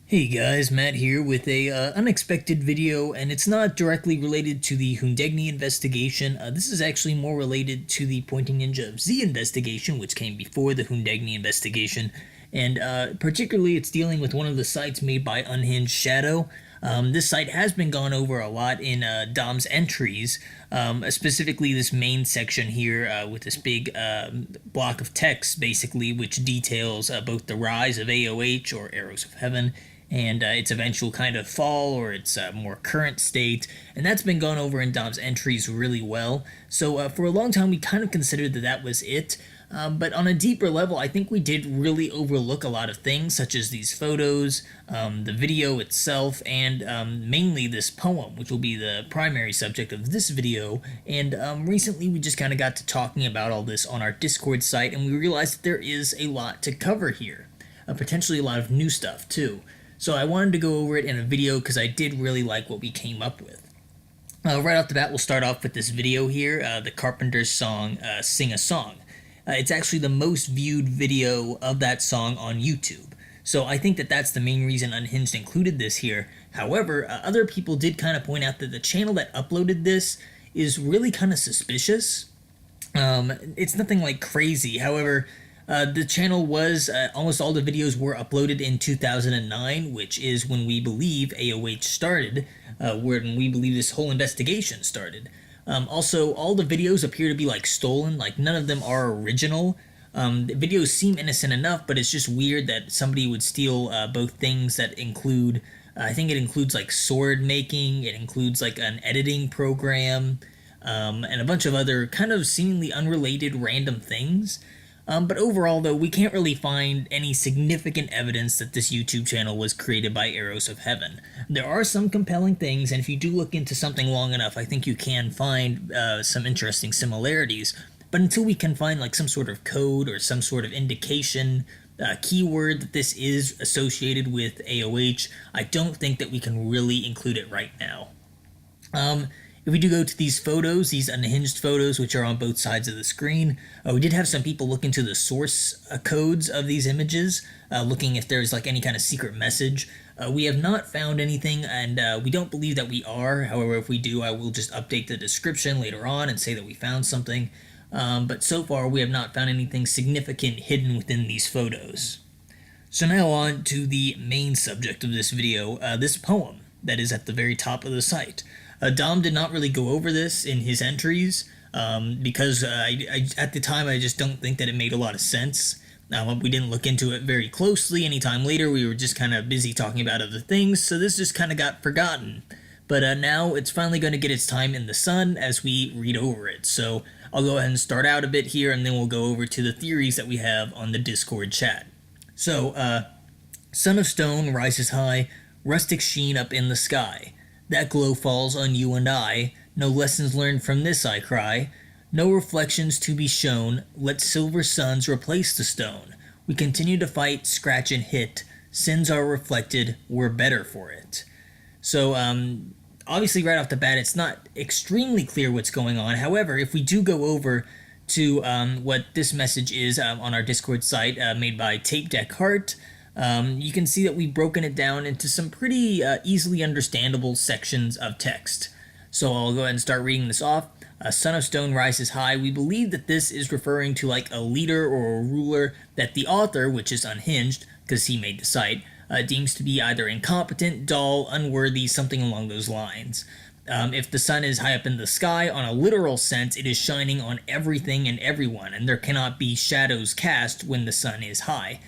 Hey guys, Matt here with a unexpected video, and it's not directly related to the Hundegni investigation. This is actually more related to the Pointing Ninja Z investigation, which came before the Hundegni investigation, and particularly it's dealing with one of the sites made by Unhinged Shadow. This site has been gone over a lot in Dom's entries, specifically this main section here with this big block of text, basically, which details both the rise of AOH, or Arrows of Heaven, and its eventual kind of fall, or its more current state, and that's been gone over in Dom's entries really well. So for a long time we kind of considered that that was it, but on a deeper level I think we did really overlook a lot of things, such as these photos, the video itself, and mainly this poem, which will be the primary subject of this video. And recently we just kind of got to talking about all this on our Discord site, and we realized that there is a lot to cover here, potentially a lot of new stuff too. So I wanted to go over it in a video because I did really like what we came up with. Right off the bat, we'll start off with this video here, the Carpenter's song, Sing a Song. It's actually the most viewed video of that song on YouTube. So I think that that's the main reason Unhinged included this here. However, other people did kind of point out that the channel that uploaded this is really kind of suspicious. It's nothing like crazy. However, the channel was, almost all the videos were uploaded in 2009, which is when we believe AOH started, when we believe this whole investigation started. Also, all the videos appear to be like stolen, like none of them are original. The videos seem innocent enough, but it's just weird that somebody would steal both things that include, I think it includes like sword making, it includes like an editing program, and a bunch of other kind of seemingly unrelated random things. But overall, though, we can't really find any significant evidence that this YouTube channel was created by Arrows of Heaven. There are some compelling things, and if you do look into something long enough, I think you can find some interesting similarities. But until we can find like some sort of code or some sort of indication, keyword that this is associated with AOH, I don't think that we can really include it right now. If we do go to these photos, these unhinged photos, which are on both sides of the screen, we did have some people look into the source codes of these images, looking if there's like any kind of secret message. We have not found anything, and we don't believe that we are. However, if we do, I will just update the description later on and say that we found something. But so far, we have not found anything significant hidden within these photos. So now on to the main subject of this video, this poem that is at the very top of the site. Dom did not really go over this in his entries because at the time I just don't think that it made a lot of sense. We didn't look into it very closely. Anytime later we were just kind of busy talking about other things, so this just kind of got forgotten. But now it's finally going to get its time in the sun as we read over it. So I'll go ahead and start out a bit here, and then we'll go over to the theories that we have on the Discord chat. So, Son of Stone rises high, rustic sheen up in the sky. That glow falls on you and I. No lessons learned from this, I cry. No reflections to be shown. Let silver suns replace the stone. We continue to fight, scratch, and hit. Sins are reflected. We're better for it. So, obviously, right off the bat, it's not extremely clear what's going on. However, if we do go over to what this message is on our Discord site, made by Tape Deck Heart, you can see that we've broken it down into some pretty easily understandable sections of text. So I'll go ahead and start reading this off. Son of Stone rises high. We believe that this is referring to like a leader or a ruler that the author, which is Unhinged, because he made the site, deems to be either incompetent, dull, unworthy, something along those lines. If the sun is high up in the sky, on a literal sense, it is shining on everything and everyone, and there cannot be shadows cast when the sun is high.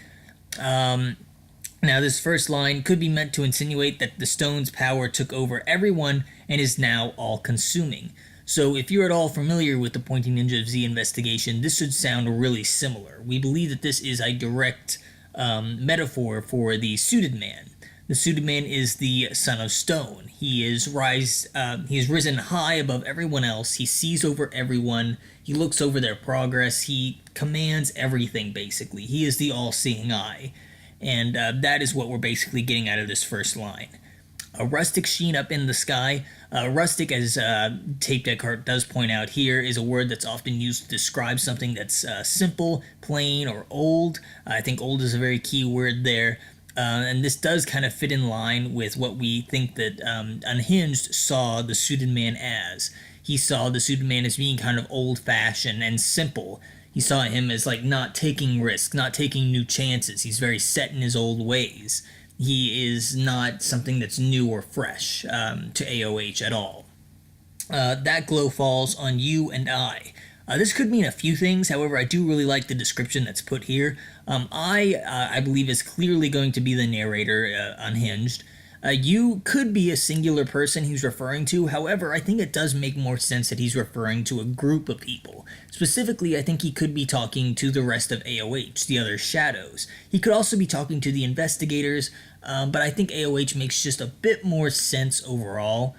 Now this first line could be meant to insinuate that the stone's power took over everyone and is now all-consuming. So if you're at all familiar with the Pointing Ninja Z investigation, this should sound really similar. We believe that this is a direct metaphor for the suited man. The suited man is the Son of Stone. He is risen high above everyone else. He sees over everyone. He looks over their progress. He commands everything, basically. He is the all-seeing eye. And that is what we're basically getting out of this first line. A rustic sheen up in the sky. Rustic, as Tape Deck Heart does point out here, is a word that's often used to describe something that's simple, plain, or old. I think old is a very key word there. And this does kind of fit in line with what we think that Unhinged saw the suited man as. He saw the suited man as being kind of old-fashioned and simple. He saw him as like not taking risks, not taking new chances. He's very set in his old ways. He is not something that's new or fresh to AOH at all. That glow falls on you and I. This could mean a few things, however, I do really like the description that's put here. I believe, is clearly going to be the narrator, Unhinged. You could be a singular person he's referring to, however, I think it does make more sense that he's referring to a group of people. Specifically, I think he could be talking to the rest of AOH, the other shadows. He could also be talking to the investigators, but I think AOH makes just a bit more sense overall.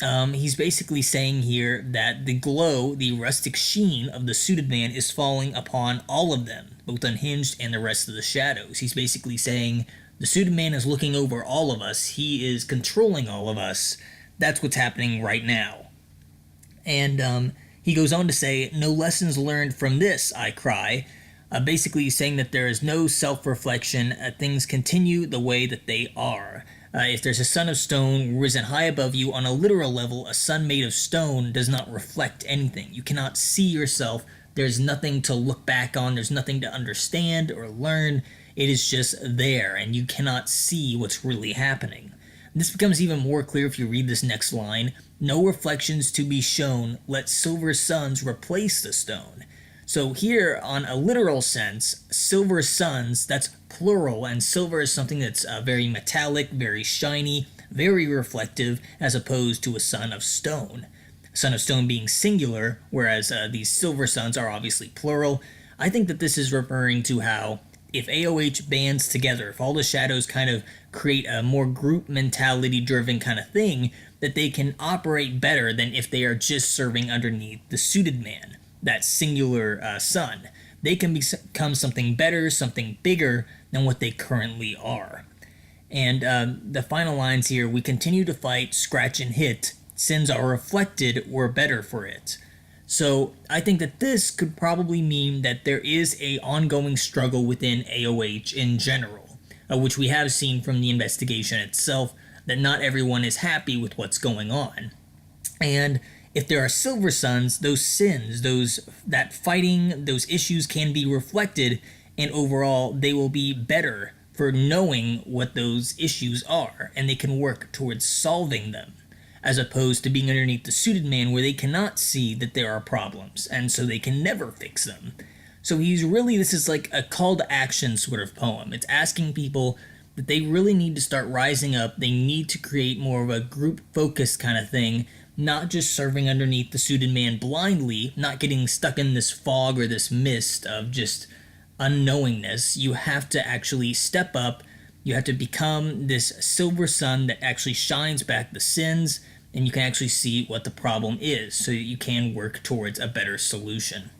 He's basically saying here that the glow, the rustic sheen of the suited man is falling upon all of them, both Unhinged and the rest of the shadows. He's basically saying the suited man is looking over all of us. He is controlling all of us. That's what's happening right now. And he goes on to say, no lessons learned from this, I cry. Basically saying that there is no self-reflection. Things continue the way that they are. If there's a sun of stone risen high above you, on a literal level, a sun made of stone does not reflect anything. You cannot see yourself. There's nothing to look back on. There's nothing to understand or learn. It is just there, and you cannot see what's really happening. This becomes even more clear if you read this next line. No reflections to be shown. Let silver suns replace the stone. So here, on a literal sense, silver suns, that's plural, and silver is something that's very metallic, very shiny, very reflective, as opposed to a sun of stone. A sun of stone being singular, whereas these silver suns are obviously plural. I think that this is referring to how if AOH bands together, if all the shadows kind of create a more group mentality driven kind of thing, that they can operate better than if they are just serving underneath the suited man, that singular sun. They can become something better, something bigger than what they currently are. And the final lines here, we continue to fight, scratch and hit, sins are reflected, we're better for it. So I think that this could probably mean that there is a ongoing struggle within AOH in general, which we have seen from the investigation itself, that not everyone is happy with what's going on. And if there are silver suns, those sins, that fighting, those issues can be reflected, and overall they will be better for knowing what those issues are, and they can work towards solving them, as opposed to being underneath the suited man where they cannot see that there are problems, and so they can never fix them. So this is like a call to action sort of poem. It's asking people that they really need to start rising up, they need to create more of a group-focused kind of thing, not just serving underneath the suited man blindly, not getting stuck in this fog or this mist of just unknowingness. You have to actually step up. You have to become this silver sun that actually shines back the sins, and you can actually see what the problem is so that you can work towards a better solution.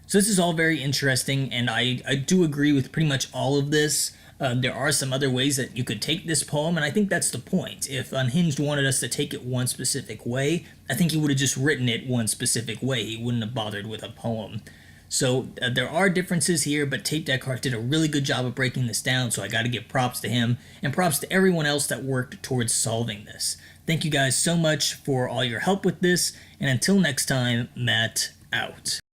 So this is all very interesting, and I do agree with pretty much all of this. There are some other ways that you could take this poem, and I think that's the point. If Unhinged wanted us to take it one specific way, I think he would have just written it one specific way. He wouldn't have bothered with a poem. So there are differences here, but Tape Deck Heart did a really good job of breaking this down, so I got to give props to him, and props to everyone else that worked towards solving this. Thank you guys so much for all your help with this, and until next time, Matt out.